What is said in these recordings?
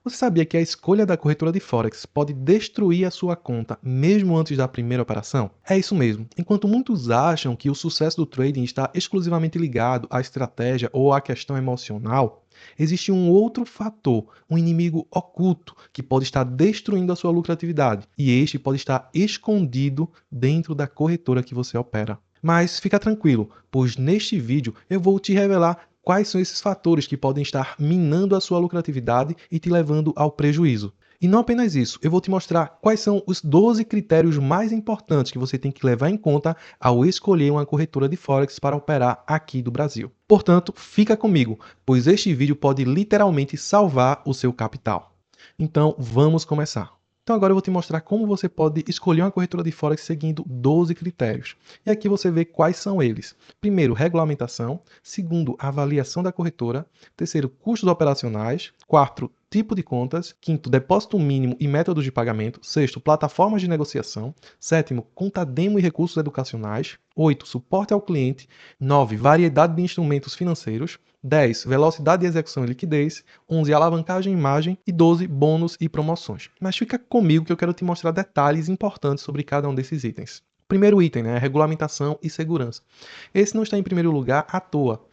Você sabia que a escolha da corretora de Forex pode destruir a sua conta mesmo antes da primeira operação? É isso mesmo. Enquanto muitos acham que o sucesso do trading está exclusivamente ligado à estratégia ou à questão emocional, existe um outro fator, um inimigo oculto, que pode estar destruindo a sua lucratividade. E este pode estar escondido dentro da corretora que você opera. Mas fica tranquilo, pois neste vídeo eu vou te revelar quais são esses fatores que podem estar minando a sua lucratividade e te levando ao prejuízo. E não apenas isso, eu vou te mostrar quais são os 12 critérios mais importantes que você tem que levar em conta ao escolher uma corretora de Forex para operar aqui do Brasil. Portanto, fica comigo, pois este vídeo pode literalmente salvar o seu capital. Então, vamos começar. Então agora eu vou te mostrar como você pode escolher uma corretora de Forex seguindo 12 critérios. E aqui você vê quais são eles. Primeiro, regulamentação. Segundo, avaliação da corretora. Terceiro, custos operacionais. Quarto, tipo de contas. Quinto, depósito mínimo e métodos de pagamento. Sexto, plataformas de negociação. Sétimo, conta demo e recursos educacionais. 8, suporte ao cliente. 9, variedade de instrumentos financeiros. 10, velocidade de execução e liquidez. 11, alavancagem e imagem. E 12, bônus e promoções. Mas fica comigo que eu quero te mostrar detalhes importantes sobre cada um desses itens. Primeiro item, regulamentação e segurança. Esse não está em primeiro lugar à toa.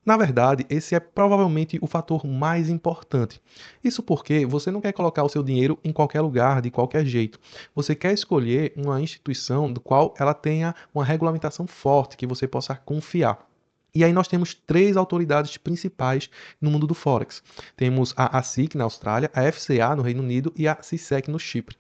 Na verdade, esse é provavelmente o fator mais importante. Isso porque você não quer colocar o seu dinheiro em qualquer lugar, de qualquer jeito. Você quer escolher uma instituição do qual ela tenha uma regulamentação forte, que você possa confiar. E aí nós temos três autoridades principais no mundo do Forex. Temos a ASIC na Austrália, a FCA no Reino Unido e a CISEC no Chipre.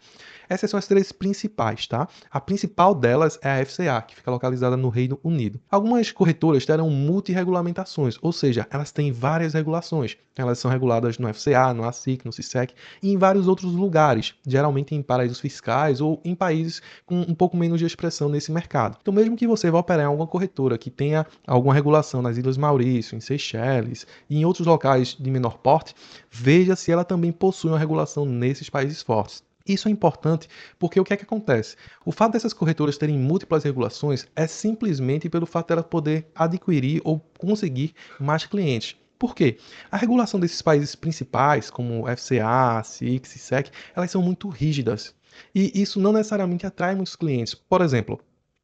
Essas são as três principais, tá? A principal delas é a FCA, que fica localizada no Reino Unido. Algumas corretoras terão multiregulamentações, ou seja, elas têm várias regulações. Elas são reguladas no FCA, no ASIC, no CISEC e em vários outros lugares, geralmente em paraísos fiscais ou em países com um pouco menos de expressão nesse mercado. Então, mesmo que você vá operar em alguma corretora que tenha alguma regulação nas Ilhas Maurício, em Seychelles e em outros locais de menor porte, veja se ela também possui uma regulação nesses países fortes. Isso é importante porque o que é que acontece? O fato dessas corretoras terem múltiplas regulações é simplesmente pelo fato dela poder adquirir ou conseguir mais clientes. Por quê? A regulação desses países principais, como FCA, SIC, SISEC, elas são muito rígidas. E isso não necessariamente atrai muitos clientes. Por exemplo,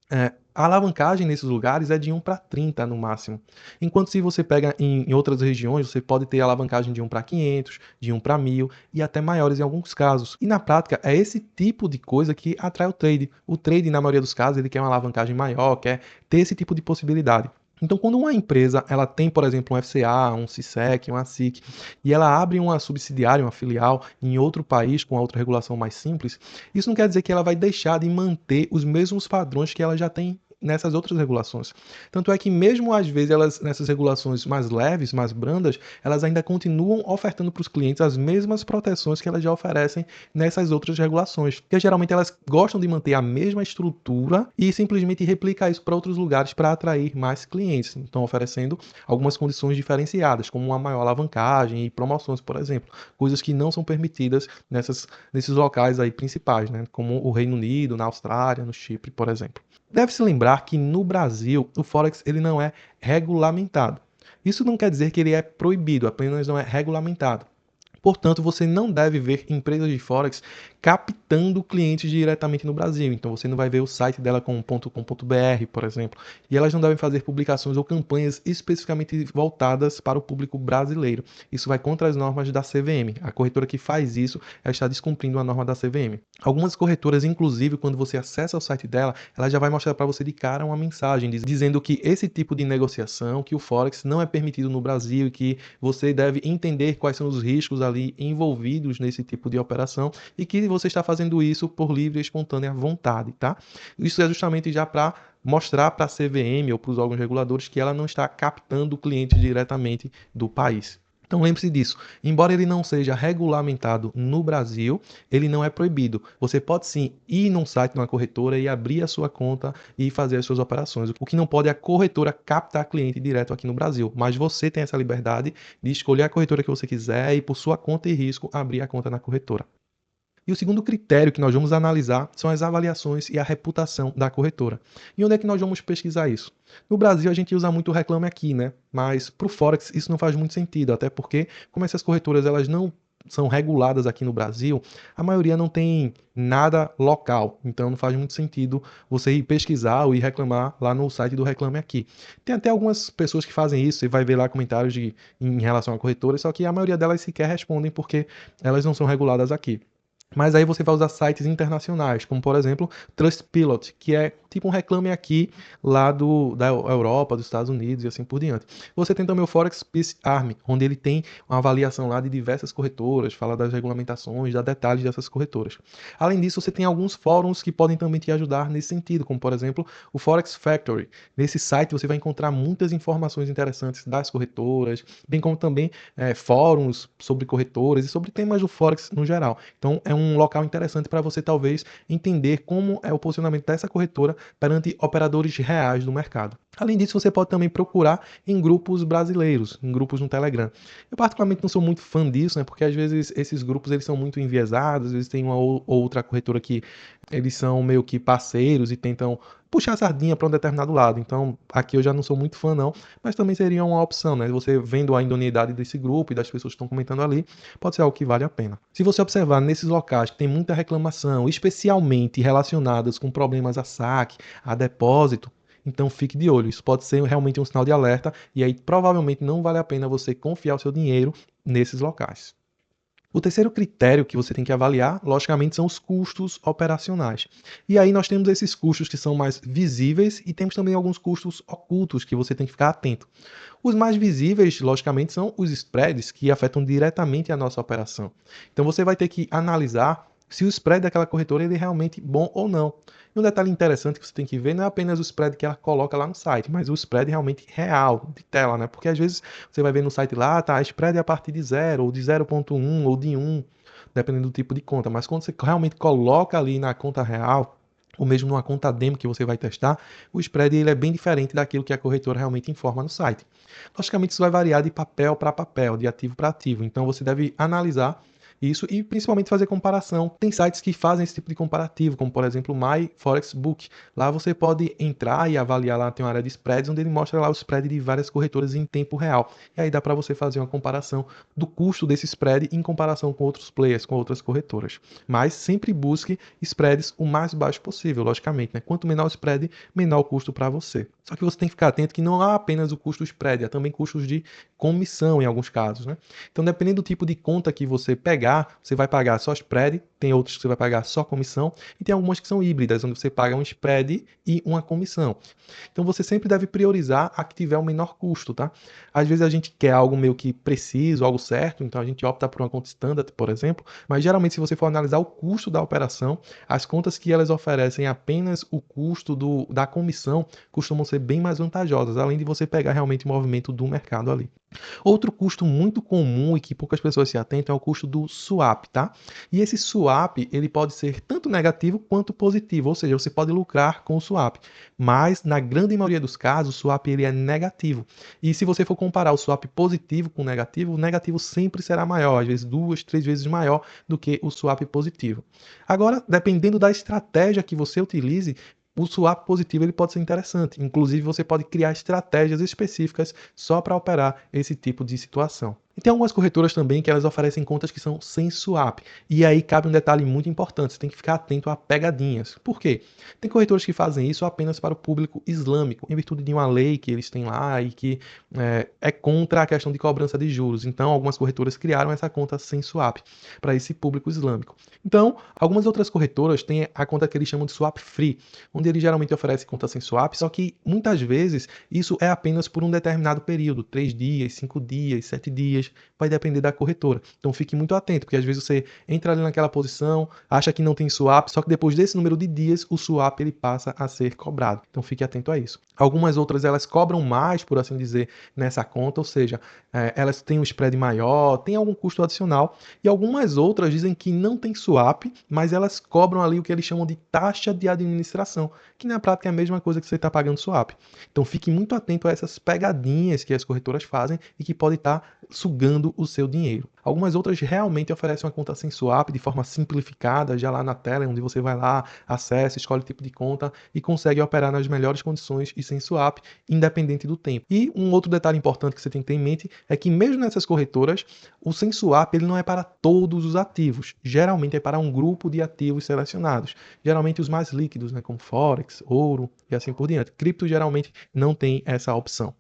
a alavancagem nesses lugares é de 1 para 30 no máximo. Enquanto se você pega em outras regiões, você pode ter alavancagem de 1 para 500, de 1 para 1000 e até maiores em alguns casos. E na prática é esse tipo de coisa que atrai o trade. O trade, na maioria dos casos, ele quer uma alavancagem maior, quer ter esse tipo de possibilidade. Então, quando uma empresa ela tem, por exemplo, um FCA, um CISEC, um ASIC, e ela abre uma subsidiária, uma filial em outro país com outra regulação mais simples, isso não quer dizer que ela vai deixar de manter os mesmos padrões que ela já tem nessas outras regulações. Tanto é que mesmo às vezes elas nessas regulações mais leves, mais brandas, elas ainda continuam ofertando para os clientes as mesmas proteções que elas já oferecem nessas outras regulações. Porque geralmente elas gostam de manter a mesma estrutura e simplesmente replicar isso para outros lugares para atrair mais clientes. Então oferecendo algumas condições diferenciadas, como uma maior alavancagem e promoções, por exemplo, coisas que não são permitidas nesses locais aí principais, né? Como o Reino Unido, na Austrália, no Chipre, por exemplo. Deve-se lembrar que no Brasil o Forex ele não é regulamentado. Isso não quer dizer que ele é proibido, apenas não é regulamentado. Portanto, você não deve ver empresas de Forex captando clientes diretamente no Brasil. Então, você não vai ver o site dela com .com.br, por exemplo. E elas não devem fazer publicações ou campanhas especificamente voltadas para o público brasileiro. Isso vai contra as normas da CVM. A corretora que faz isso, ela está descumprindo a norma da CVM. Algumas corretoras, inclusive, quando você acessa o site dela, ela já vai mostrar para você de cara uma mensagem dizendo que esse tipo de negociação, que o Forex não é permitido no Brasil e que você deve entender quais são os riscos ali envolvidos nesse tipo de operação e que você está fazendo isso por livre e espontânea vontade, tá? Isso é justamente já para mostrar para a CVM ou para os órgãos reguladores que ela não está captando clientes diretamente do país. Então lembre-se disso, embora ele não seja regulamentado no Brasil, ele não é proibido. Você pode sim ir num site de uma corretora e abrir a sua conta e fazer as suas operações. O que não pode é a corretora captar cliente direto aqui no Brasil, mas você tem essa liberdade de escolher a corretora que você quiser e por sua conta e risco abrir a conta na corretora. E o segundo critério que nós vamos analisar são as avaliações e a reputação da corretora. E onde é que nós vamos pesquisar isso? No Brasil a gente usa muito o Reclame Aqui, né? Mas para o Forex isso não faz muito sentido, até porque como essas corretoras elas não são reguladas aqui no Brasil, a maioria não tem nada local, então não faz muito sentido você ir pesquisar ou ir reclamar lá no site do Reclame Aqui. Tem até algumas pessoas que fazem isso, você vai ver lá comentários em relação a corretoras, só que a maioria delas sequer respondem porque elas não são reguladas aqui. Mas aí você vai usar sites internacionais, como por exemplo Trustpilot, que é tipo um Reclame Aqui lá da Europa, dos Estados Unidos e assim por diante. Você tem também o Forex Peace Army, onde ele tem uma avaliação lá de diversas corretoras, fala das regulamentações, dá detalhes dessas corretoras. Além disso, você tem alguns fóruns que podem também te ajudar nesse sentido, como por exemplo o Forex Factory. Nesse site você vai encontrar muitas informações interessantes das corretoras, bem como também fóruns sobre corretoras e sobre temas do Forex no geral. Então é um local interessante para você talvez entender como é o posicionamento dessa corretora perante operadores reais do mercado. Além disso, você pode também procurar em grupos brasileiros, em grupos no Telegram. Eu particularmente não sou muito fã disso, né? Porque às vezes esses grupos eles são muito enviesados, às vezes tem uma ou outra corretora que eles são meio que parceiros e tentam puxar a sardinha para um determinado lado. Então, aqui eu já não sou muito fã não, mas também seria uma opção, né? Você vendo a idoneidade desse grupo e das pessoas que estão comentando ali, pode ser algo que vale a pena. Se você observar nesses locais que tem muita reclamação, especialmente relacionadas com problemas a saque, a depósito, então fique de olho. Isso pode ser realmente um sinal de alerta e aí provavelmente não vale a pena você confiar o seu dinheiro nesses locais. O terceiro critério que você tem que avaliar, logicamente, são os custos operacionais. E aí nós temos esses custos que são mais visíveis e temos também alguns custos ocultos que você tem que ficar atento. Os mais visíveis, logicamente, são os spreads que afetam diretamente a nossa operação. Então você vai ter que analisar se o spread daquela corretora ele é realmente bom ou não. E um detalhe interessante que você tem que ver não é apenas o spread que ela coloca lá no site, mas o spread realmente real, de tela, né? Porque às vezes você vai ver no site lá, tá, spread é a partir de 0, ou de 0,1, ou de 1, dependendo do tipo de conta. Mas quando você realmente coloca ali na conta real, ou mesmo numa conta demo que você vai testar, o spread ele é bem diferente daquilo que a corretora realmente informa no site. Logicamente, isso vai variar de papel para papel, de ativo para ativo. Então, você deve analisar isso e principalmente fazer comparação. Tem sites que fazem esse tipo de comparativo, como por exemplo o My Forex Book. Lá você pode entrar e avaliar, lá tem uma área de spreads, onde ele mostra lá o spread de várias corretoras em tempo real. E aí dá para você fazer uma comparação do custo desse spread em comparação com outros players, com outras corretoras. Mas sempre busque spreads o mais baixo possível, logicamente, né? Quanto menor o spread, menor o custo para você. Só que você tem que ficar atento que não há apenas o custo spread, há também custos de comissão em alguns casos, né? Então, dependendo do tipo de conta que você pegar, você vai pagar só spread, tem outros que você vai pagar só comissão, e tem algumas que são híbridas, onde você paga um spread e uma comissão. Então, você sempre deve priorizar a que tiver o menor custo, tá? Às vezes a gente quer algo meio que preciso, algo certo, então a gente opta por uma conta standard, por exemplo, mas geralmente se você for analisar o custo da operação, as contas que elas oferecem apenas o custo da comissão costumam ser bem mais vantajosas, além de você pegar realmente o movimento do mercado ali. Outro custo muito comum e que poucas pessoas se atentam é o custo do swap, tá? E esse swap, ele pode ser tanto negativo quanto positivo, ou seja, você pode lucrar com o swap, mas na grande maioria dos casos, o swap ele é negativo. E se você for comparar o swap positivo com o negativo sempre será maior, às vezes 2, 3 vezes maior do que o swap positivo. Agora, dependendo da estratégia que você utilize, o swap positivo ele pode ser interessante. Inclusive, você pode criar estratégias específicas só para operar esse tipo de situação. E tem algumas corretoras também que elas oferecem contas que são sem swap. E aí cabe um detalhe muito importante, você tem que ficar atento a pegadinhas. Por quê? Tem corretoras que fazem isso apenas para o público islâmico, em virtude de uma lei que eles têm lá e que é contra a questão de cobrança de juros. Então, algumas corretoras criaram essa conta sem swap para esse público islâmico. Então, algumas outras corretoras têm a conta que eles chamam de swap free, onde eles geralmente oferecem conta sem swap, só que muitas vezes isso é apenas por um determinado período, 3 dias, 5 dias, 7 dias, vai depender da corretora. Então fique muito atento, porque às vezes você entra ali naquela posição, acha que não tem swap, só que depois desse número de dias, o swap ele passa a ser cobrado. Então fique atento a isso. Algumas outras elas cobram mais, por assim dizer, nessa conta, ou seja, elas têm um spread maior, tem algum custo adicional, e algumas outras dizem que não tem swap, mas elas cobram ali o que eles chamam de taxa de administração, que na prática é a mesma coisa que você está pagando swap. Então fique muito atento a essas pegadinhas que as corretoras fazem e que pode estar sugando sugando o seu dinheiro. Algumas outras realmente oferecem uma conta sem swap de forma simplificada, já lá na tela, onde você vai lá, acessa, escolhe o tipo de conta e consegue operar nas melhores condições e sem swap, independente do tempo. E um outro detalhe importante que você tem que ter em mente é que mesmo nessas corretoras, o sem swap ele não é para todos os ativos. Geralmente é para um grupo de ativos selecionados. Geralmente os mais líquidos, né, como Forex, ouro e assim por diante. Cripto geralmente não tem essa opção.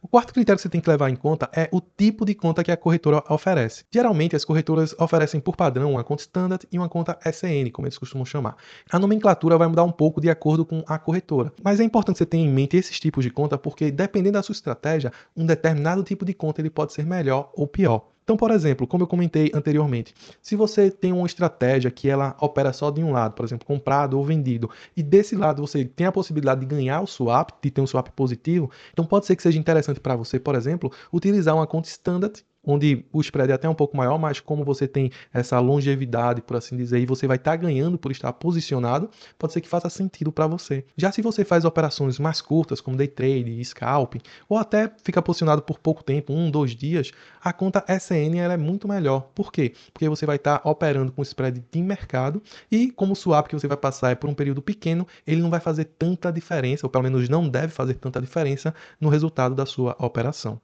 O quarto critério que você tem que levar em conta é o tipo de conta que a corretora oferece. Geralmente, as corretoras oferecem por padrão uma conta Standard e uma conta SN, como eles costumam chamar. A nomenclatura vai mudar um pouco de acordo com a corretora, mas é importante você ter em mente esses tipos de conta porque, dependendo da sua estratégia, um determinado tipo de conta ele pode ser melhor ou pior. Então, por exemplo, como eu comentei anteriormente, se você tem uma estratégia que ela opera só de um lado, por exemplo, comprado ou vendido, e desse lado você tem a possibilidade de ganhar o swap, de ter um swap positivo, então pode ser que seja interessante para você, por exemplo, utilizar uma conta standard, onde o spread é até um pouco maior, mas como você tem essa longevidade, por assim dizer, e você vai estar ganhando por estar posicionado, pode ser que faça sentido para você. Já se você faz operações mais curtas, como day trade, scalping, ou até fica posicionado por pouco tempo, 1, 2 dias, a conta SN ela é muito melhor. Por quê? Porque você vai estar operando com spread de mercado e como o swap que você vai passar é por um período pequeno, ele não vai fazer tanta diferença, ou pelo menos não deve fazer tanta diferença no resultado da sua operação.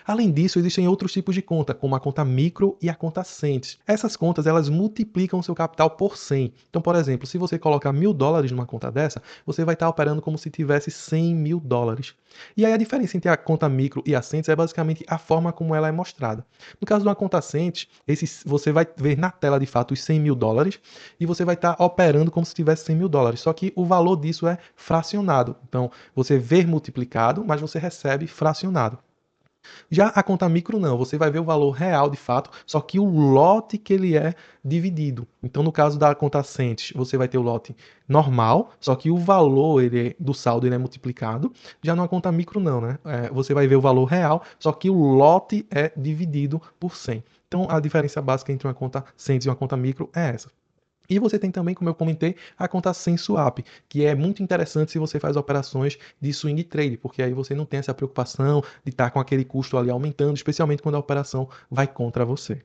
Além disso, existem outros tipos de conta, como a conta micro e a conta Cents. Essas contas, elas multiplicam seu capital por 100. Então, por exemplo, se você colocar $1.000 numa conta dessa, você vai estar operando como se tivesse $100.000. E aí a diferença entre a conta micro e a Cents é basicamente a forma como ela é mostrada. No caso de uma conta Cents, você vai ver na tela de fato os $100.000 e você vai estar operando como se tivesse $100.000. Só que o valor disso é fracionado. Então, você vê multiplicado, mas você recebe fracionado. Já a conta micro não, você vai ver o valor real de fato, só que o lote que ele é dividido. Então, no caso da conta Cents, você vai ter o lote normal, só que o valor do saldo ele é multiplicado. Já numa conta micro não, né? Você vai ver o valor real, só que o lote é dividido por 100. Então, a diferença básica entre uma conta Cents e uma conta micro é essa. E você tem também, como eu comentei, a conta sem swap, que é muito interessante se você faz operações de swing trade, porque aí você não tem essa preocupação de estar com aquele custo ali aumentando, especialmente quando a operação vai contra você.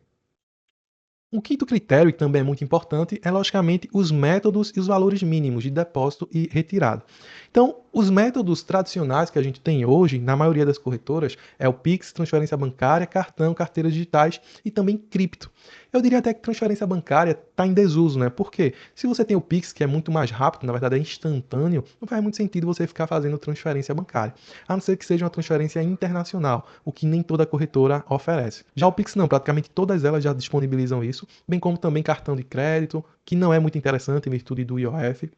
Um quinto critério, que também é muito importante, é logicamente os métodos e os valores mínimos de depósito e retirada. Então, os métodos tradicionais que a gente tem hoje, na maioria das corretoras, é o Pix, transferência bancária, cartão, carteiras digitais e também cripto. Eu diria até que transferência bancária está em desuso, né? Porque se você tem o Pix, que é muito mais rápido, na verdade é instantâneo, não faz muito sentido você ficar fazendo transferência bancária. A não ser que seja uma transferência internacional, o que nem toda corretora oferece. Já o Pix não, praticamente todas elas já disponibilizam isso, bem como também cartão de crédito, que não é muito interessante em virtude do IOF,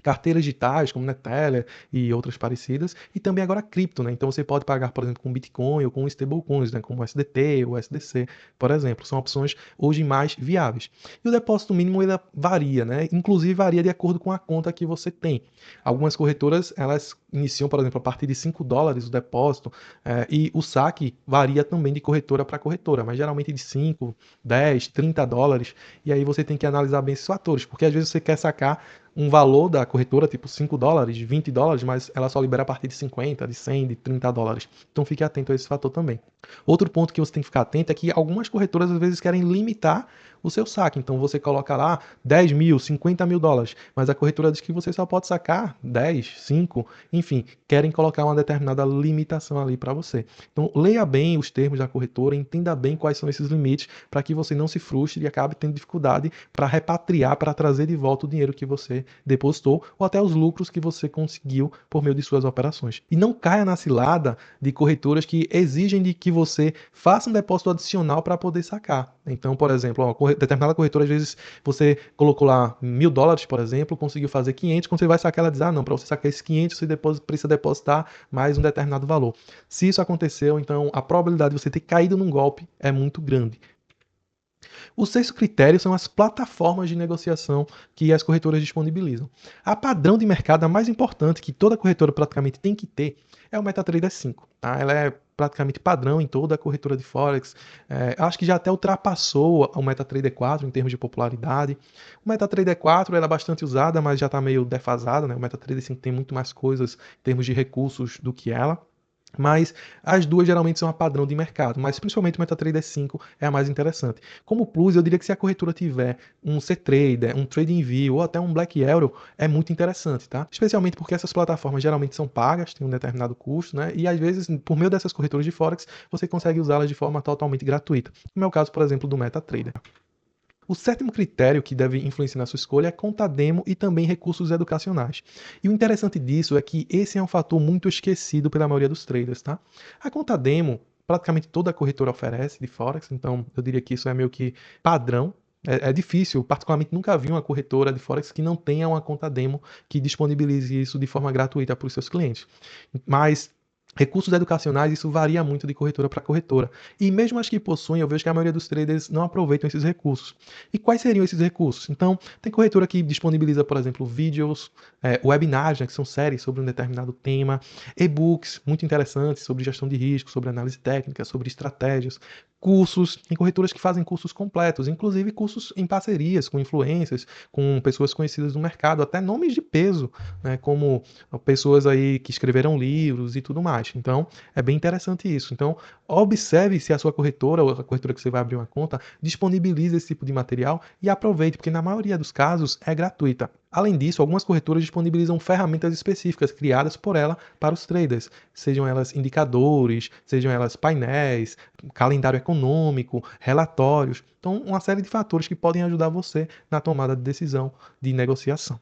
carteiras digitais como Neteller e outras parecidas, e também agora cripto, né? Então você pode pagar, por exemplo, com Bitcoin ou com stablecoins, né? Como o SDT ou SDC, por exemplo. São opções hoje mais viáveis. E o depósito mínimo ele varia, né? Inclusive varia de acordo com a conta que você tem. Algumas corretoras, elas iniciam, por exemplo, a partir de $5 o depósito, e o saque varia também de corretora para corretora, mas geralmente de 5, 10, $30, e aí você tem que analisar bem esses fatores, porque às vezes você quer sacar um valor da corretora, tipo $5, $20, mas ela só libera a partir de 50, de 100, de $30. Então fique atento a esse fator também. Outro ponto que você tem que ficar atento é que algumas corretoras às vezes querem limitar o seu saque. Então você coloca lá 10 mil, $50.000, mas a corretora diz que você só pode sacar 10, 5, enfim, querem colocar uma determinada limitação ali para você. Então leia bem os termos da corretora, entenda bem quais são esses limites para que você não se frustre e acabe tendo dificuldade para repatriar, para trazer de volta o dinheiro que você depositou ou até os lucros que você conseguiu por meio de suas operações. E não caia na cilada de corretoras que exigem de que você faça um depósito adicional para poder sacar. Então, por exemplo, determinada corretora, às vezes você colocou lá $1.000, por exemplo, conseguiu fazer 500, quando você vai sacar, ela diz, não, para você sacar esses 500, você precisa depositar mais um determinado valor. Se isso aconteceu, então a probabilidade de você ter caído num golpe é muito grande. O sexto critério são as plataformas de negociação que as corretoras disponibilizam. A padrão de mercado, a mais importante que toda corretora praticamente tem que ter, é o MetaTrader 5. Tá? Ela é praticamente padrão em toda a corretora de Forex. Acho que já até ultrapassou o MetaTrader 4 em termos de popularidade. O MetaTrader 4 era bastante usada, mas já está meio defasada. Né? O MetaTrader 5 tem muito mais coisas em termos de recursos do que ela. Mas as duas geralmente são a padrão de mercado, mas principalmente o MetaTrader 5 é a mais interessante. Como plus, eu diria que se a corretora tiver um CTrader, um TradingView ou até um Black Arrow, é muito interessante, tá? Especialmente porque essas plataformas geralmente são pagas, têm um determinado custo, né? E às vezes, por meio dessas corretoras de Forex, você consegue usá-las de forma totalmente gratuita. Como é o caso, por exemplo, do MetaTrader. O sétimo critério que deve influenciar na sua escolha é conta demo e também recursos educacionais. E o interessante disso é que esse é um fator muito esquecido pela maioria dos traders, tá? A conta demo, praticamente toda corretora oferece de Forex, então eu diria que isso é meio que padrão. É difícil, particularmente nunca vi uma corretora de Forex que não tenha uma conta demo que disponibilize isso de forma gratuita para os seus clientes. Mas recursos educacionais, isso varia muito de corretora para corretora. E mesmo as que possuem, eu vejo que a maioria dos traders não aproveitam esses recursos. E quais seriam esses recursos? Então, tem corretora que disponibiliza, por exemplo, vídeos, webinars, né, que são séries sobre um determinado tema, e-books muito interessantes sobre gestão de risco, sobre análise técnica, sobre estratégias, cursos, tem corretoras que fazem cursos completos, inclusive cursos em parcerias com influencers, com pessoas conhecidas no mercado, até nomes de peso, né, como pessoas aí que escreveram livros e tudo mais. Então, é bem interessante isso. Então, observe se a sua corretora ou a corretora que você vai abrir uma conta disponibiliza esse tipo de material e aproveite, porque na maioria dos casos é gratuita. Além disso, algumas corretoras disponibilizam ferramentas específicas criadas por ela para os traders, sejam elas indicadores, sejam elas painéis, calendário econômico, relatórios. Então, uma série de fatores que podem ajudar você na tomada de decisão de negociação.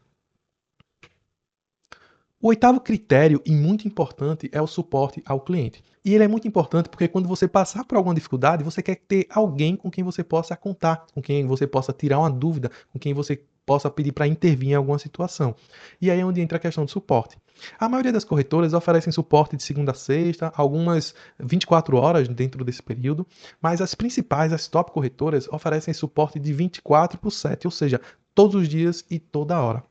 O oitavo critério, e muito importante, é o suporte ao cliente. E ele é muito importante porque quando você passar por alguma dificuldade, você quer ter alguém com quem você possa contar, com quem você possa tirar uma dúvida, com quem você possa pedir para intervir em alguma situação. E aí é onde entra a questão do suporte. A maioria das corretoras oferecem suporte de segunda a sexta, algumas 24 horas dentro desse período, mas as principais, as top corretoras, oferecem suporte de 24/7, ou seja, todos os dias e toda hora.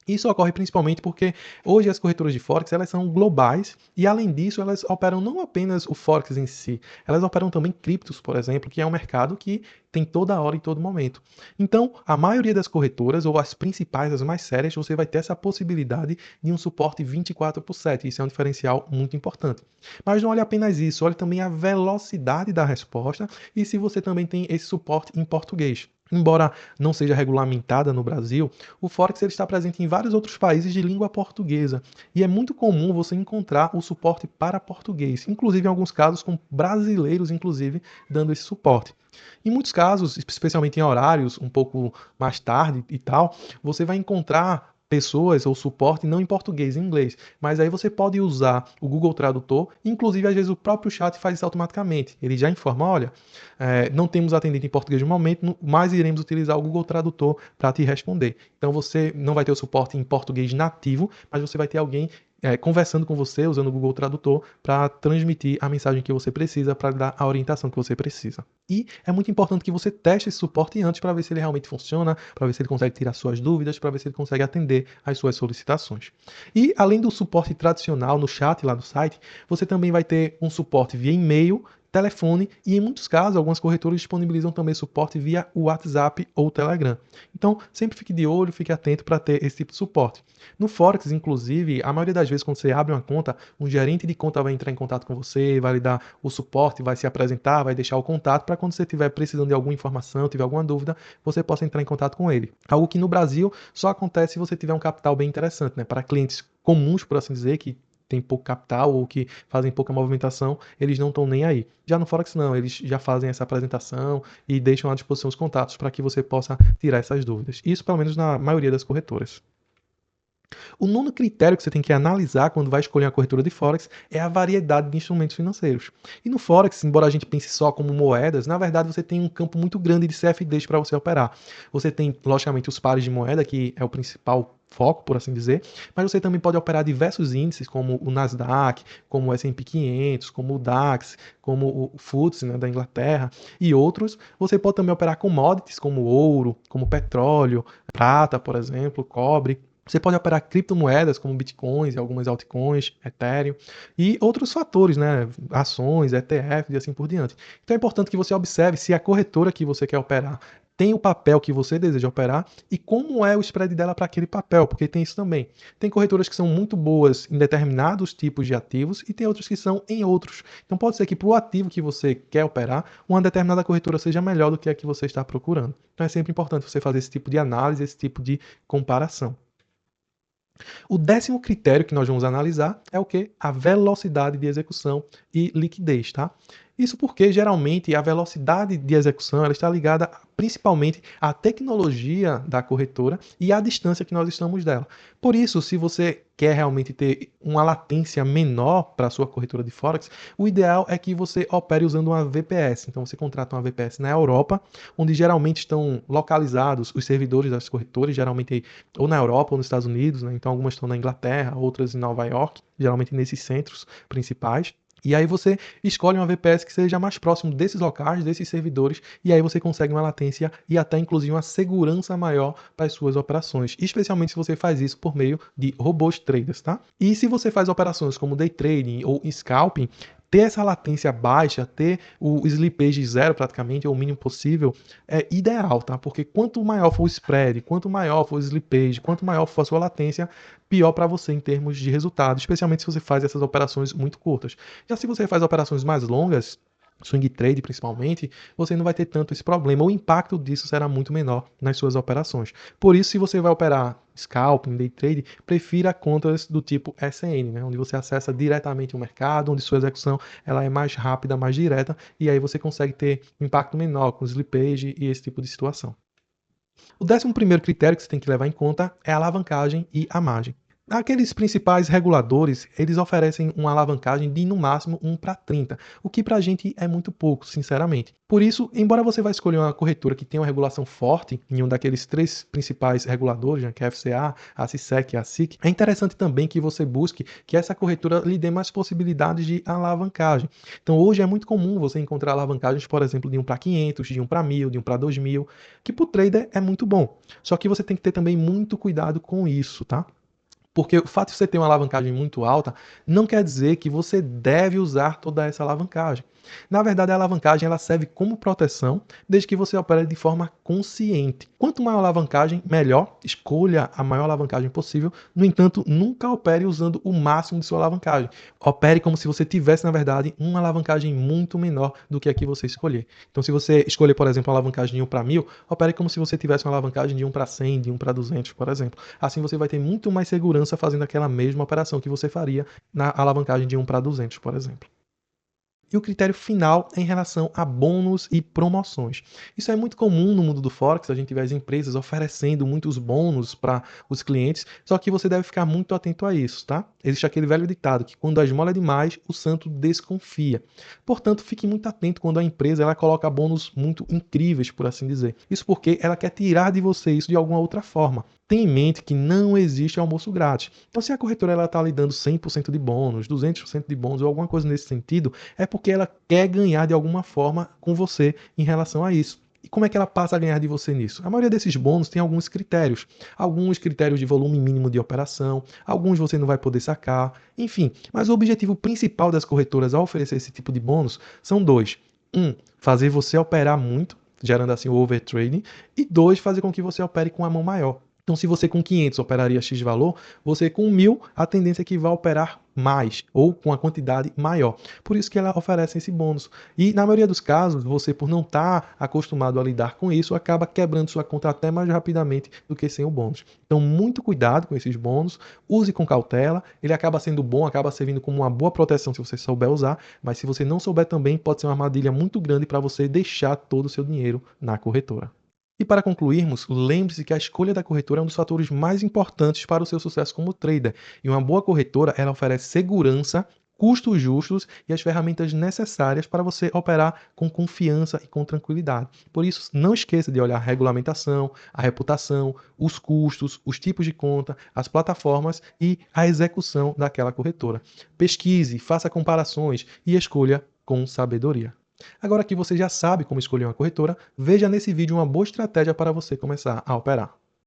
Isso ocorre principalmente porque hoje as corretoras de Forex elas são globais e, além disso, elas operam não apenas o Forex em si, elas operam também criptos, por exemplo, que é um mercado que tem toda hora e todo momento. Então, a maioria das corretoras, ou as principais, as mais sérias, você vai ter essa possibilidade de um suporte 24/7. Isso é um diferencial muito importante. Mas não olhe apenas isso, olhe também a velocidade da resposta e se você também tem esse suporte em português. Embora não seja regulamentada no Brasil, o Forex ele está presente em vários outros países de língua portuguesa e é muito comum você encontrar o suporte para português, inclusive em alguns casos com brasileiros inclusive dando esse suporte. Em muitos casos, especialmente em horários um pouco mais tarde e tal, você vai encontrar pessoas ou suporte não em português, em inglês, mas aí você pode usar o Google Tradutor, inclusive às vezes o próprio chat faz isso automaticamente. Ele já informa, olha, não temos atendente em português no momento, mas iremos utilizar o Google Tradutor para te responder. Então você não vai ter o suporte em português nativo, mas você vai ter alguém conversando com você usando o Google Tradutor para transmitir a mensagem que você precisa, para dar a orientação que você precisa. E é muito importante que você teste esse suporte antes para ver se ele realmente funciona, para ver se ele consegue tirar suas dúvidas, para ver se ele consegue atender às suas solicitações. E além do suporte tradicional no chat lá no site, você também vai ter um suporte via e-mail, telefone e, em muitos casos, algumas corretoras disponibilizam também suporte via WhatsApp ou Telegram. Então, sempre fique de olho, fique atento para ter esse tipo de suporte. No Forex, inclusive, a maioria das vezes, quando você abre uma conta, um gerente de conta vai entrar em contato com você, vai lhe dar o suporte, vai se apresentar, vai deixar o contato para quando você estiver precisando de alguma informação, tiver alguma dúvida, você possa entrar em contato com ele. Algo que no Brasil só acontece se você tiver um capital bem interessante, né? Para clientes comuns, por assim dizer, que tem pouco capital ou que fazem pouca movimentação, eles não estão nem aí. Já no Forex não, eles já fazem essa apresentação e deixam à disposição os contatos para que você possa tirar essas dúvidas. Isso pelo menos na maioria das corretoras. O nono critério que você tem que analisar quando vai escolher uma corretora de Forex é a variedade de instrumentos financeiros. E no Forex, embora a gente pense só como moedas, na verdade você tem um campo muito grande de CFDs para você operar. Você tem, logicamente, os pares de moeda, que é o principal foco, por assim dizer, mas você também pode operar diversos índices, como o Nasdaq, como o S&P 500, como o DAX, como o FTSE, né, da Inglaterra, e outros. Você pode também operar commodities, como ouro, como petróleo, prata, por exemplo, cobre. Você pode operar criptomoedas como bitcoins e algumas altcoins, Ethereum e outros fatores, né? Ações, ETFs e assim por diante. Então é importante que você observe se a corretora que você quer operar tem o papel que você deseja operar e como é o spread dela para aquele papel, porque tem isso também. Tem corretoras que são muito boas em determinados tipos de ativos e tem outras que são em outros. Então pode ser que para o ativo que você quer operar, uma determinada corretora seja melhor do que a que você está procurando. Então é sempre importante você fazer esse tipo de análise, esse tipo de comparação. O décimo critério que nós vamos analisar é o que? A velocidade de execução e liquidez, tá? Isso porque geralmente a velocidade de execução ela está ligada principalmente à tecnologia da corretora e à distância que nós estamos dela. Por isso, se você quer realmente ter uma latência menor para a sua corretora de Forex, o ideal é que você opere usando uma VPS. Então você contrata uma VPS na Europa, onde geralmente estão localizados os servidores das corretoras, geralmente ou na Europa ou nos Estados Unidos, né? Então algumas estão na Inglaterra, outras em Nova York, geralmente nesses centros principais. E aí você escolhe uma VPS que seja mais próximo desses locais, desses servidores, e aí você consegue uma latência e até inclusive uma segurança maior para as suas operações, especialmente se você faz isso por meio de robôs traders, tá? E se você faz operações como day trading ou scalping, ter essa latência baixa, ter o slippage zero praticamente, ou o mínimo possível, é ideal, tá? Porque quanto maior for o spread, quanto maior for o slippage, quanto maior for a sua latência, pior para você em termos de resultado, especialmente se você faz essas operações muito curtas. Já se você faz operações mais longas, swing trade principalmente, você não vai ter tanto esse problema. O impacto disso será muito menor nas suas operações. Por isso, se você vai operar scalping, day trade, prefira contas do tipo SN, né? Onde você acessa diretamente o mercado, onde sua execução ela é mais rápida, mais direta, e aí você consegue ter impacto menor com slippage e esse tipo de situação. O 11º critério que você tem que levar em conta é a alavancagem e a margem. Aqueles principais reguladores, eles oferecem uma alavancagem de no máximo 1 para 30, o que para a gente é muito pouco, sinceramente. Por isso, embora você vá escolher uma corretora que tenha uma regulação forte em um daqueles 3 principais reguladores, né, que é a FCA, a CISEC e a SIC, é interessante também que você busque que essa corretora lhe dê mais possibilidades de alavancagem. Então hoje é muito comum você encontrar alavancagens, por exemplo, de 1 para 500, de 1 para 1000, de 1 para 2000, que para o trader é muito bom. Só que você tem que ter também muito cuidado com isso, tá? Porque o fato de você ter uma alavancagem muito alta não quer dizer que você deve usar toda essa alavancagem. Na verdade, a alavancagem ela serve como proteção desde que você opere de forma consciente. Quanto maior a alavancagem, melhor. Escolha a maior alavancagem possível. No entanto, nunca opere usando o máximo de sua alavancagem. Opere como se você tivesse, na verdade, uma alavancagem muito menor do que a que você escolher. Então, se você escolher, por exemplo, uma alavancagem de 1 para 1000, opere como se você tivesse uma alavancagem de 1 para 100, de 1 para 200, por exemplo. Assim você vai ter muito mais segurança fazendo aquela mesma operação que você faria na alavancagem de 1 para 200, por exemplo. E o critério final é em relação a bônus e promoções. Isso é muito comum no mundo do Forex, a gente vê as empresas oferecendo muitos bônus para os clientes, só que você deve ficar muito atento a isso, tá? Existe aquele velho ditado que quando a esmola é demais, o santo desconfia. Portanto, fique muito atento quando a empresa ela coloca bônus muito incríveis, por assim dizer. Isso porque ela quer tirar de você isso de alguma outra forma. Tenha em mente que não existe almoço grátis. Então, se a corretora está lhe dando 100% de bônus, 200% de bônus ou alguma coisa nesse sentido, é porque ela quer ganhar de alguma forma com você em relação a isso. E como é que ela passa a ganhar de você nisso? A maioria desses bônus tem alguns critérios. Alguns critérios de volume mínimo de operação, alguns você não vai poder sacar, enfim. Mas o objetivo principal das corretoras ao oferecer esse tipo de bônus são dois. Fazer você operar muito, gerando assim o overtrading. E dois, fazer com que você opere com a mão maior. Então, se você com 500 operaria X valor, você com 1000, a tendência é que vá operar mais, ou com a quantidade maior. Por isso que ela oferece esse bônus. E, na maioria dos casos, você, por não estar acostumado a lidar com isso, acaba quebrando sua conta até mais rapidamente do que sem o bônus. Então, muito cuidado com esses bônus, use com cautela, ele acaba sendo bom, acaba servindo como uma boa proteção se você souber usar, mas se você não souber também, pode ser uma armadilha muito grande para você deixar todo o seu dinheiro na corretora. E para concluirmos, lembre-se que a escolha da corretora é um dos fatores mais importantes para o seu sucesso como trader. E uma boa corretora, ela oferece segurança, custos justos e as ferramentas necessárias para você operar com confiança e com tranquilidade. Por isso, não esqueça de olhar a regulamentação, a reputação, os custos, os tipos de conta, as plataformas e a execução daquela corretora. Pesquise, faça comparações e escolha com sabedoria. Agora que você já sabe como escolher uma corretora, veja nesse vídeo uma boa estratégia para você começar a operar.